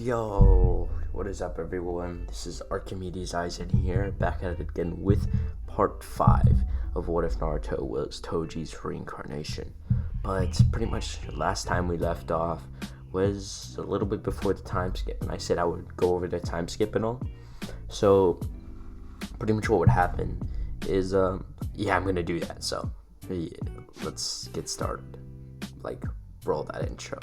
Yo, what is up, everyone? This is Archimedes Aizen here, back at it again with part 5 of What If Naruto Was Toji's Reincarnation. But pretty much last time we left off was a little bit before the time skip, and I said I would go over the time skip and all. So pretty much what would happen is, I'm gonna do that. So yeah, let's get started. Roll that intro.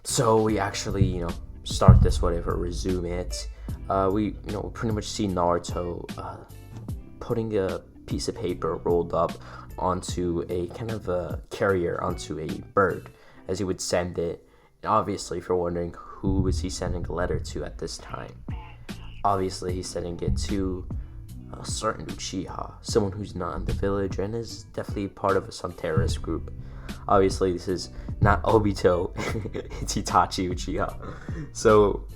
So we actually, start this, resume it. We pretty much see Naruto putting a piece of paper rolled up onto a kind of a carrier, onto a bird, as he would send it. And obviously, if you're wondering who was he sending a letter to at this time, obviously he's sending it to a certain Uchiha, someone who's not in the village and is definitely part of some terrorist group. Obviously, this is not Obito, it's Itachi Uchiha. So,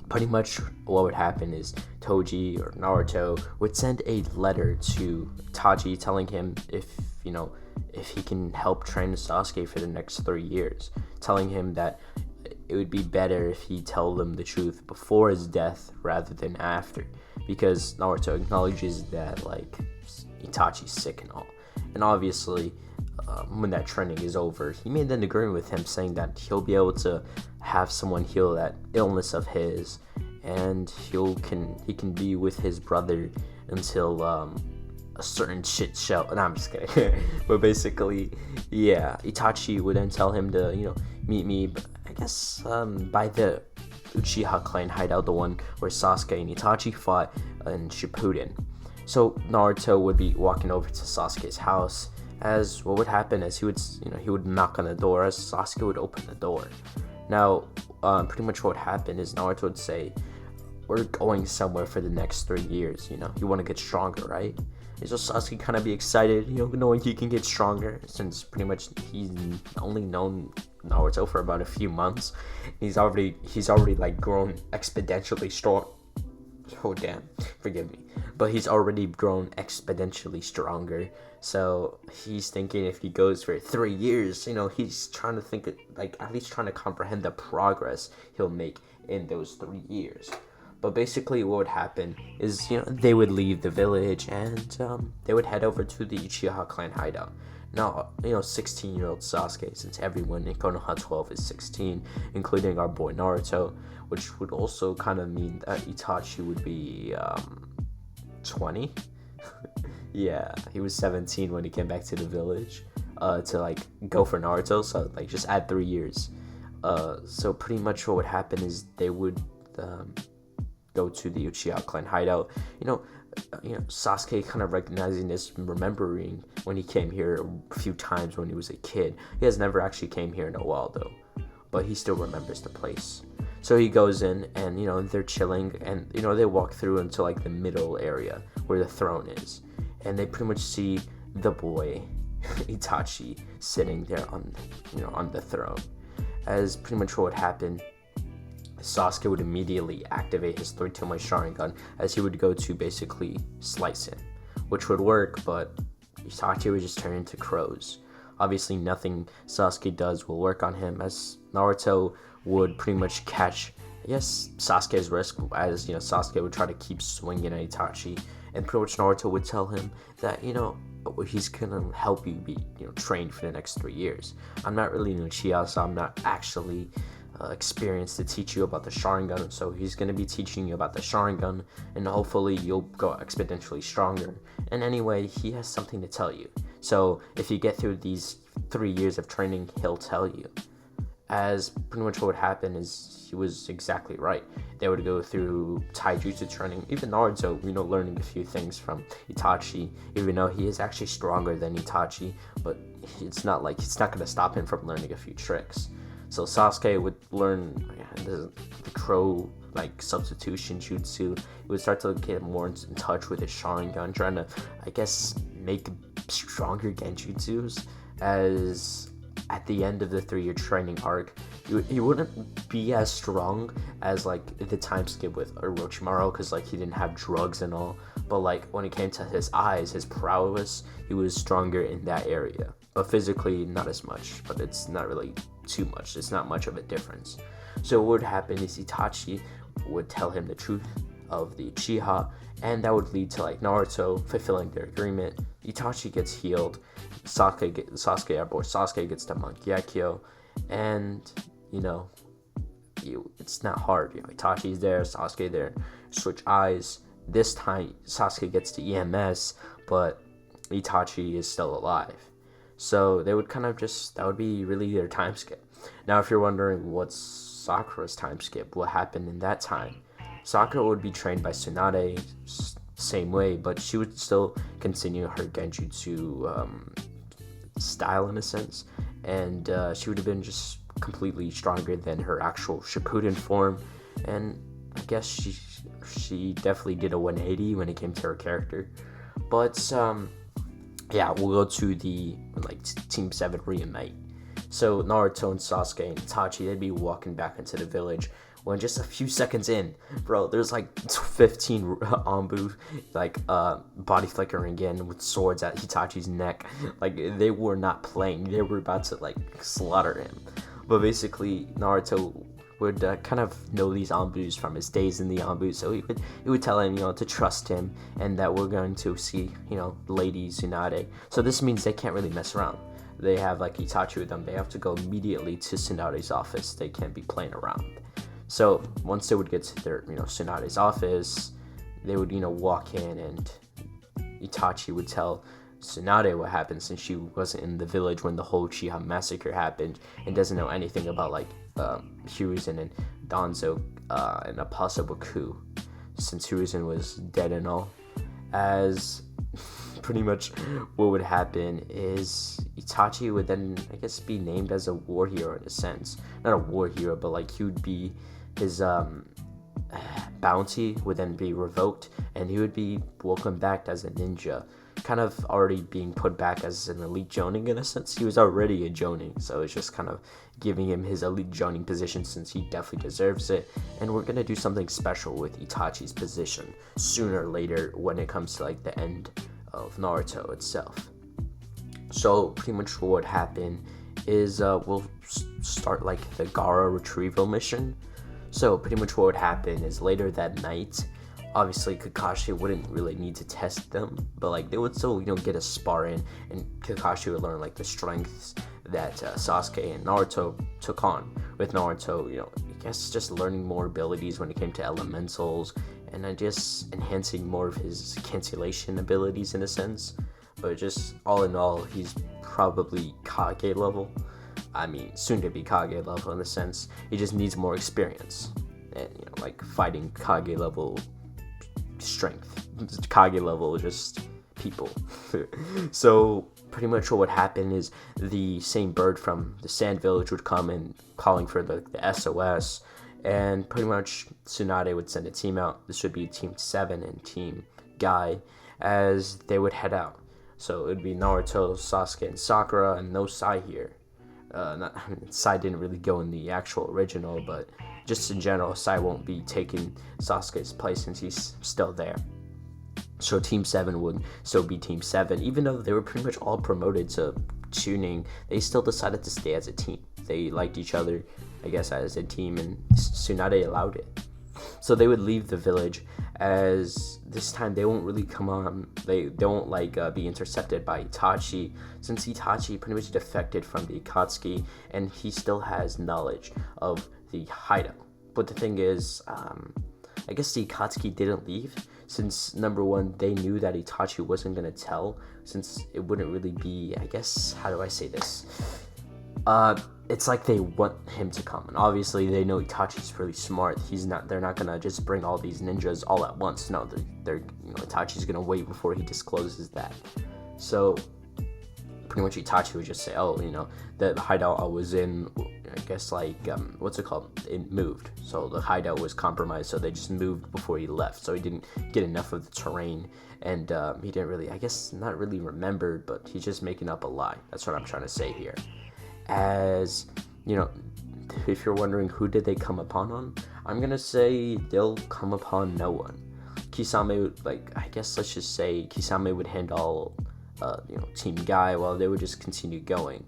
pretty much what would happen is Toji or Naruto would send a letter to Itachi telling him if he can help train Sasuke for the next 3 years. Telling him that it would be better if he told them the truth before his death rather than after. Because Naruto acknowledges that, Itachi's sick and all. And obviously, when that training is over, he made an agreement with him saying that he'll be able to have someone heal that illness of his, and he can be with his brother until a certain shit show. No, I'm just kidding. But basically, yeah, Itachi would then tell him to meet me, I guess, by the Uchiha clan hideout, the one where Sasuke and Itachi fought in Shippuden. So Naruto would be walking over to Sasuke's house, as what would happen is he would knock on the door, as Sasuke would open the door. Now, pretty much what would happen is Naruto would say, "We're going somewhere for the next 3 years, you want to get stronger, right?" And so Sasuke kind of be excited, knowing he can get stronger, since pretty much he's only known Naruto for about a few months. He's already grown exponentially strong. Oh damn, forgive me. But he's already grown exponentially stronger. So he's thinking if he goes for 3 years, he's trying to think at least trying to comprehend the progress he'll make in those 3 years. But basically what would happen is, they would leave the village and they would head over to the Uchiha clan hideout. Now, 16-year-old Sasuke, since everyone in Konoha 12 is 16, including our boy Naruto, which would also kind of mean that Itachi would be 20. Yeah, he was 17 when he came back to the village to go for Naruto, so just add 3 years. So pretty much what would happen is they would go to the Uchiha clan hideout. Sasuke kind of recognizing this, remembering when he came here a few times when he was a kid. He has never actually came here in a while though, but he still remembers the place. So he goes in and they're chilling, and they walk through into the middle area where the throne is, and they pretty much see the boy Itachi sitting there on the throne. As pretty much what would happen, Sasuke would immediately activate his 3-tomoe Sharingan, as he would go to basically slice him, which would work, but Itachi would just turn into crows. Obviously, nothing Sasuke does will work on him, as Naruto would pretty much catch, I guess, Sasuke's risk, as Sasuke would try to keep swinging at Itachi, and pretty much Naruto would tell him that he's gonna help you be trained for the next 3 years. I'm not really an Uchiha, so I'm not actually experienced to teach you about the Sharingan, so he's going to be teaching you about the Sharingan, and hopefully you'll go exponentially stronger. And anyway, he has something to tell you, so if you get through these 3 years of training, he'll tell you. as pretty much what would happen is he was exactly right. They would go through taijutsu training. Even Naruto, learning a few things from Itachi, even though he is actually stronger than Itachi, but it's not going to stop him from learning a few tricks. So Sasuke would learn the crow substitution jutsu. He would start to get more in touch with his Sharingan, trying to, I guess, make stronger genjutsus, as at the end of the 3-year training arc, he wouldn't be as strong as the time skip with Orochimaru, because he didn't have drugs and all, but when it came to his eyes, his prowess, he was stronger in that area, but physically not as much. But it's not really too much, it's not much of a difference. So what would happen is Itachi would tell him the truth of the Uchiha, and that would lead to Naruto fulfilling their agreement. Itachi gets healed, our boy Sasuke gets the Mangekyo, and it's not hard. Itachi's there, Sasuke there, switch eyes. This time Sasuke gets the EMS, but Itachi is still alive. So they would that would be really their time skip. Now, if you're wondering what's Sakura's time skip, what happened in that time, Sakura would be trained by Tsunade same way, but she would still continue her genjutsu style in a sense, and she would have been just completely stronger than her actual Shippuden form, and I guess she definitely did a 180 when it came to her character. But yeah, we'll go to the Team 7 reunite. So Naruto and Sasuke and Itachi, they'd be walking back into the village when just a few seconds in, bro, there's 15 Anbu body flickering in with swords at Itachi's neck. They were not playing, they were about to slaughter him. But basically Naruto would kind of know these Anbus from his days in the Anbu, so he would tell him to trust him, and that we're going to see Lady Tsunade. So this means they can't really mess around. They have Itachi with them, they have to go immediately to Tsunade's office. They can't be playing around. So once they would get to their Tsunade's office, they would walk in, and Itachi would tell Tsunade what happened, since she wasn't in the village when the whole Uchiha massacre happened and doesn't know anything about Hiruzen and Danzo and a possible coup, since Hiruzen was dead and all. As pretty much what would happen is Itachi would then, I guess, be named as a war hero in a sense. Not a war hero, but he would be, his bounty would then be revoked, and he would be welcomed back as a ninja, kind of already being put back as an elite jonin in a sense. He was already a jonin, so it's just kind of giving him his elite jonin position, since he definitely deserves it. And we're gonna do something special with Itachi's position sooner or later when it comes to the end of Naruto itself. So pretty much what would happen is we'll start the Gaara retrieval mission. So pretty much what would happen is later that night, obviously Kakashi wouldn't really need to test them, but they would still get a spar in, and Kakashi would learn the strengths that Sasuke and Naruto took on. With Naruto, I guess just learning more abilities when it came to elementals, and just enhancing more of his cancellation abilities in a sense. But just all in all, he's probably Kage level. I mean, soon to be Kage level in a sense. He just needs more experience, and fighting Kage level strength. Kage level just people. So pretty much what would happen is the same bird from the Sand Village would come and calling for the SOS, and pretty much Tsunade would send a team out. This would be Team 7 and Team Guy, as they would head out. So it would be Naruto, Sasuke, and Sakura, and no Sai here. Sai didn't really go in the actual original, but just in general, Sai won't be taking Sasuke's place since he's still there. So Team 7 would still be Team 7. Even though they were pretty much all promoted to tuning, they still decided to stay as a team. They liked each other, I guess, as a team, and Tsunade allowed it. So they would leave the village, as this time they won't really come on. They won't be intercepted by Itachi, since Itachi pretty much defected from the Akatsuki, and he still has knowledge of the hideout. But the thing is, I guess the Akatsuki didn't leave, since number one, they knew that Itachi wasn't gonna tell, since it wouldn't really be, I guess, how do I say this? it's like they want him to come, and obviously they know Itachi's really smart. They're not gonna just bring all these ninjas all at once. No, they're Itachi's gonna wait before he discloses that. So pretty much Itachi would just say, oh, the hideout I was in, I guess what's it called? It moved. So the hideout was compromised, so they just moved before he left. So he didn't get enough of the terrain, and he didn't really, I guess, not really remembered, but he's just making up a lie. That's what I'm trying to say here. As, if you're wondering who did they come upon on, I'm gonna say they'll come upon no one. Kisame would, I guess let's just say Kisame would handle, Team Guy while they would just continue going.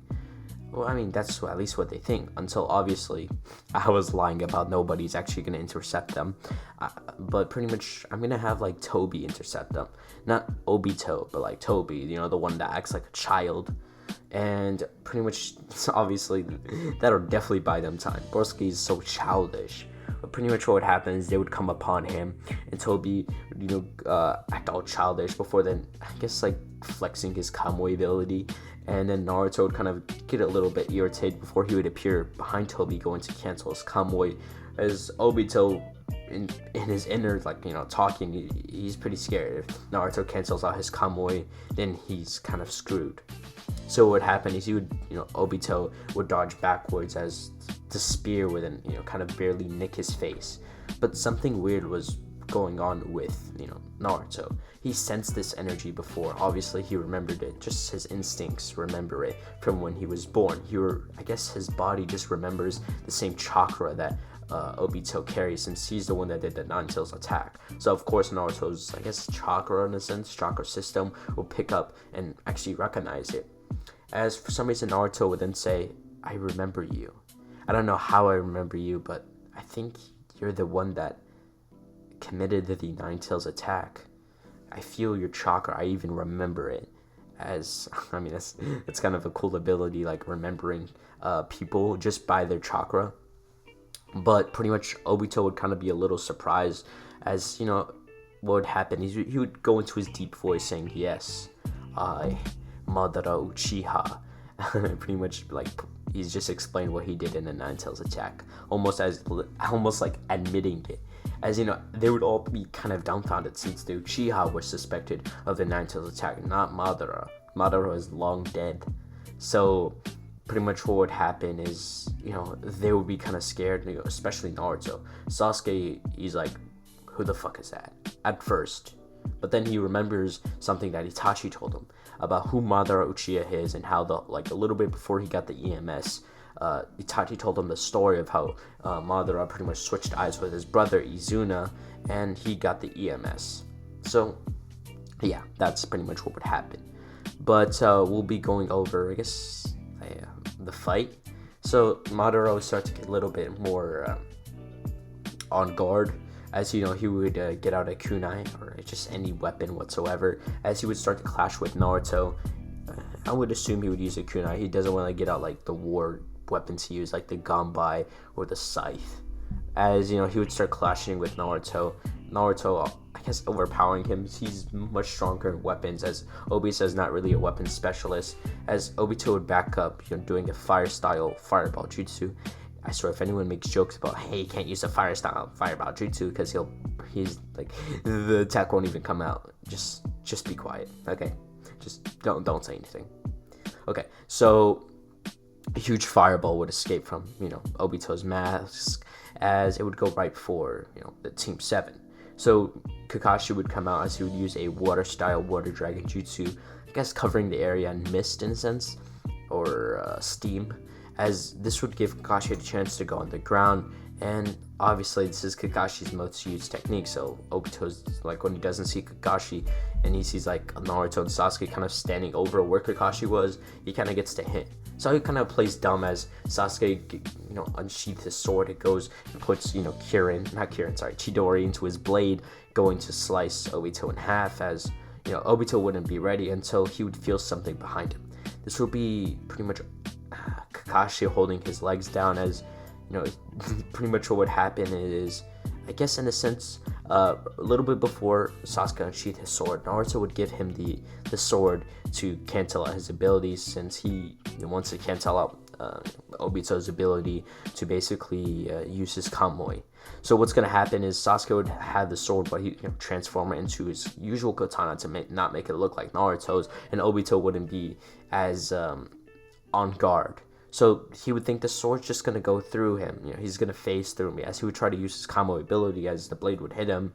Well, I mean, that's at least what they think, until obviously I was lying about nobody's actually gonna intercept them. But pretty much I'm gonna have Tobi intercept them. Not Obito, but Tobi, the one that acts like a child. And pretty much, obviously, that'll definitely buy them time. Borsuke is so childish. But pretty much what would happen is they would come upon him, and Tobi would, act all childish before then, I guess, flexing his Kamui ability. And then Naruto would kind of get a little bit irritated before he would appear behind Tobi, going to cancel his Kamui. As Obito, in his inner, talking, he's pretty scared. If Naruto cancels out his Kamui, then he's kind of screwed. So what would happen is Obito would dodge backwards as the spear would then, kind of barely nick his face. But something weird was going on with, Naruto. He sensed this energy before. Obviously, he remembered it. Just his instincts remember it from when he was born. I guess his body just remembers the same chakra that Obito carries, since he's the one that did the Nine Tails attack. So of course Naruto's, I guess, chakra in a sense, chakra system will pick up and actually recognize it. As for some reason Naruto would then say, I remember you. I don't know how I remember you, but I think you're the one that committed the Nine Tails attack. I feel your chakra, I even remember it. As, I mean, it's kind of a cool ability, remembering people just by their chakra. But pretty much Obito would kind of be a little surprised, as, what would happen is he would go into his deep voice saying, yes, I, Madara Uchiha. Pretty much he's just explained what he did in the Nine Tails attack, almost admitting it. As they would all be kind of dumbfounded, since the Uchiha was suspected of the Nine Tails attack, not Madara. Madara is long dead. So pretty much what would happen is, they would be kind of scared, especially Naruto. Sasuke, he's like, who the fuck is that? At first. But then he remembers something that Itachi told him about who Madara Uchiha is, and how a little bit before he got the EMS, Itachi told him the story of how Madara pretty much switched eyes with his brother Izuna, and he got the EMS. So yeah, that's pretty much what would happen. But we'll be going over, I guess, the fight. So Madara would start to get a little bit more on guard, as he would get out a kunai, or just any weapon whatsoever, as he would start to clash with Naruto. I would assume he would use a kunai. He doesn't want to get out the war weapons he used, the ganbai or the scythe. As he would start clashing with Naruto, I guess, overpowering him. He's much stronger in weapons, as Obito is not really a weapons specialist, as Obito would back up, doing a fire style fireball jutsu. I swear, if anyone makes jokes about, hey, you can't use a fire style fireball jutsu because he's the attack won't even come out. Just be quiet, okay? Just don't say anything. Okay, so a huge fireball would escape from Obito's mask, as it would go right for the Team 7. So Kakashi would come out, as he would use a water style water dragon jutsu, I guess covering the area in mist in a sense, or steam, as this would give Kakashi a chance to go on the ground. And obviously this is Kakashi's most used technique, so Obito's when he doesn't see Kakashi and he sees Naruto and Sasuke kind of standing over where Kakashi was, he kind of gets to hit. So he kind of plays dumb, as Sasuke unsheathes his sword. It goes and puts Chidori into his blade, going to slice Obito in half, as Obito wouldn't be ready until he would feel something behind him. This would be pretty much Kakashi holding his legs down, as pretty much what would happen is, I guess in a sense, a little bit before Sasuke unsheathed his sword, Naruto would give him the sword to cancel out his abilities, since he wants to cancel out Obito's ability to basically use his Kamui. So what's going to happen is Sasuke would have the sword, but he transform it into his usual katana to not make it look like Naruto's, and Obito wouldn't be as on guard. So he would think the sword's just going to go through him. He's going to phase through me. As he would try to use his Kamui ability, as the blade would hit him,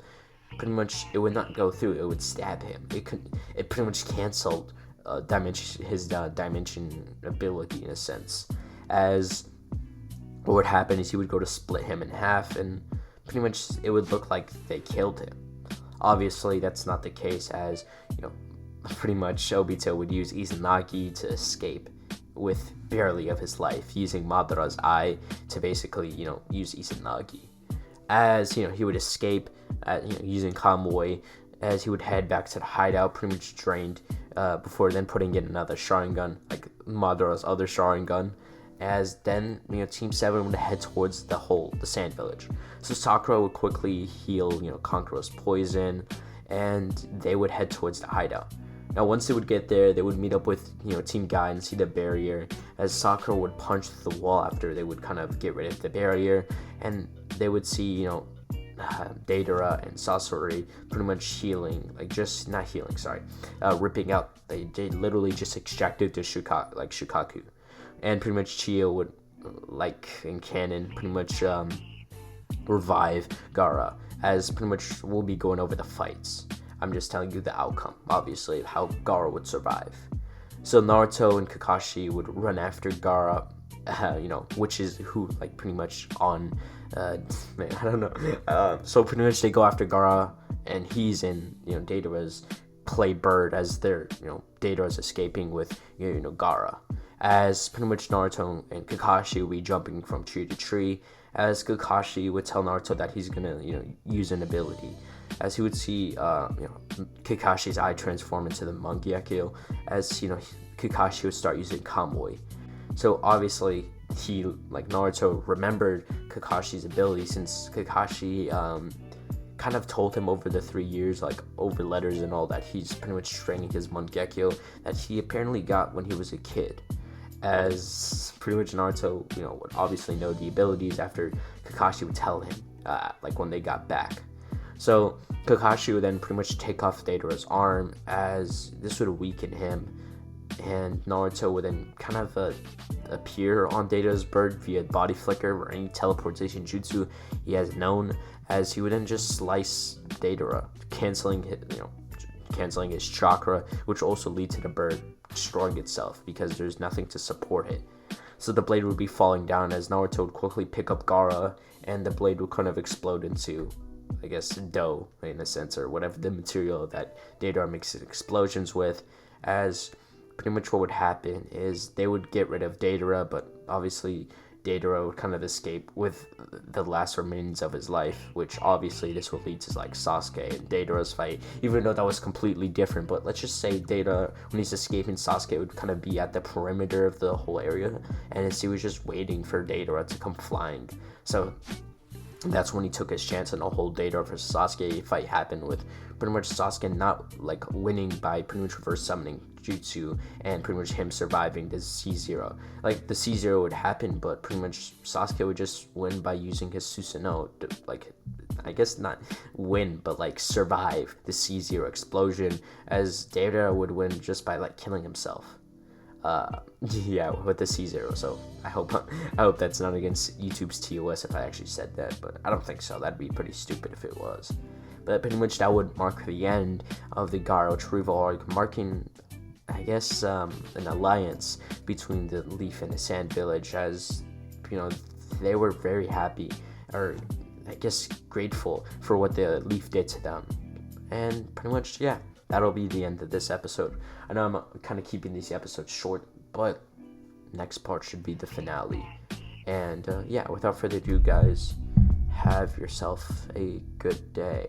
pretty much it would not go through. It would stab him. It pretty much canceled his dimension ability in a sense. As what would happen is he would go to split him in half, and pretty much it would look like they killed him. Obviously, that's not the case, as pretty much Obito would use Izanagi to escape with barely of his life, using Madara's eye to basically use Izanagi. As he would escape using Kamui, as he would head back to the hideout pretty much drained, before then putting in another Sharingan, like Madara's other Sharingan. As then Team 7 would head towards the Sand Village. So Sakura would quickly heal Kankura's poison, and they would head towards the hideout. Now once they would get there, they would meet up with Team Guy and see the barrier, as Sakura would punch through the wall after they would kind of get rid of the barrier, and they would see Deidara and Sasori pretty much healing, ripping out. They literally just extracted the Shukaku. And pretty much Chiyo would, like in canon, pretty much revive Gaara, as pretty much we'll be going over the fights. I'm just telling you the outcome, obviously, of how Gaara would survive. So Naruto and Kakashi would run after Gaara, which is who, like, pretty much on, I don't know. So pretty much they go after Gaara, and he's in, Deidara's play bird, as they're, Deidara's escaping with, Gaara. As pretty much Naruto and Kakashi will be jumping from tree to tree, as Kakashi would tell Naruto that he's gonna, use an ability. As he would see, Kakashi's eye transform into the Mangekyou, as, Kakashi would start using Kamui. So obviously, Naruto remembered Kakashi's ability, since Kakashi, kind of told him over the 3 years, over letters and all, that he's pretty much training his Mangekyou that he apparently got when he was a kid. As pretty much Naruto, would obviously know the abilities after Kakashi would tell him, when they got back. So Kakashi would then pretty much take off Deidara's arm, as this would weaken him, and Naruto would then kind of appear on Deidara's bird via body flicker or any teleportation jutsu he has known, as he would then just slice Deidara, canceling his chakra, which will also lead to the bird destroying itself because there's nothing to support it. So the blade would be falling down, as Naruto would quickly pick up Gaara, and the blade would kind of explode into, I guess, dough in a sense, or whatever the material that Deidara makes explosions with. As pretty much what would happen is they would get rid of Deidara, but obviously Deidara would kind of escape with the last remains of his life, which obviously this would lead to Sasuke and Deidara's fight, even though that was completely different. But let's just say Deidara, when he's escaping, Sasuke would kind of be at the perimeter of the whole area, and he was just waiting for Deidara to come flying. So that's when he took his chance, and the whole Deidara versus Sasuke fight happened, with pretty much Sasuke not winning by pretty much reverse summoning jutsu, and pretty much him surviving the C0. The C0 would happen, but pretty much Sasuke would just win by using his Susanoo to, I guess not win, but survive the C0 explosion, as Deidara would win just by killing himself. With the C0. So I hope that's not against YouTube's TOS if I actually said that, but I don't think so. That'd be pretty stupid if it was. But pretty much that would mark the end of the Gaara retrieval arc, marking, I guess, an alliance between the Leaf and the Sand Village, as they were very happy, or I guess grateful for what the Leaf did to them. And pretty much, that'll be the end of this episode. I know I'm kind of keeping these episodes short, but next part should be the finale. And without further ado, guys, have yourself a good day.